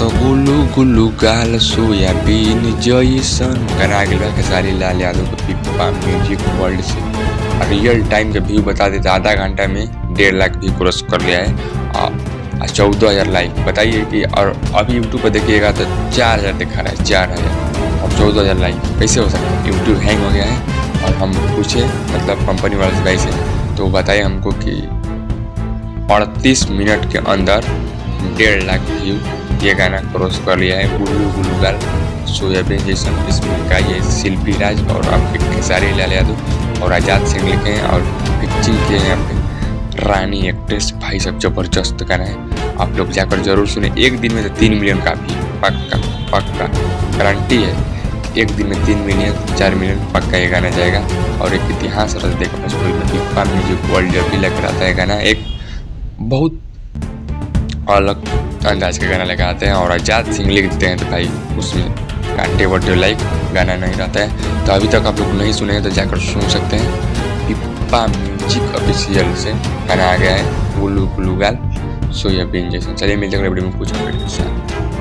तो गुल्लू गुल्लू गाल सोयाबीन जइसन गाना गेल बा खेसारी लाल यादव के पिप्पा म्यूजिक वर्ल्ड से। रियल टाइम के व्यू बता देते आधा घंटा में 1.5 लाख व्यू क्रॉस कर लिया है और 14,000 लाइक। बताइए कि और अभी यूट्यूब पर देखिएगा तो 4,000 दिखा रहा है, 4,000 और 14,000 लाइक कैसे हो सकता है? यूट्यूब हैंग हो गया है। और हम पूछे मतलब कंपनी वाले से भाई से, तो बताए हमको कि 38 मिनट के अंदर 1.5 लाख व्यू ये गाना क्रॉस कर लिया है। गुल्लू गुल्लू गाल सोयाबीन जैसन इसमें का ये शिल्पी राज और आपके खेसारी लाल यादव और आजाद सिंह लिखे हैं और पिक्चर के यहाँ पे रानी एक्ट्रेस। भाई सब जबरदस्त गाना है, आप लोग जाकर जरूर सुने। एक दिन में तो 3 मिलियन काफी पक्का पक्का गारंटी है। एक दिन में 3 मिलियन 4 मिलियन पक्का ये गाना जाएगा। और एक इतिहास रच देखो भोजपुरी में पिप्पा म्यूजिक वर्ल्ड जब भी लेकर आता है गाना, एक बहुत अलग अंदाज का गाना लेकर आते हैं और आजाद सिंह लिखते हैं तो भाई उसमें कांटे वटे लाइक गाना नहीं रहता है। तो अभी तक आप लोग नहीं सुने हैं तो जाकर सुन सकते हैं। पिप्पा म्यूजिक ऑफिशियल से गाना आ गया है गुल्लू गुल्लू गाल सोयाबीन जैसा। चलिए मिलते हैं वीडियो में कुछ अपडेट के साथ।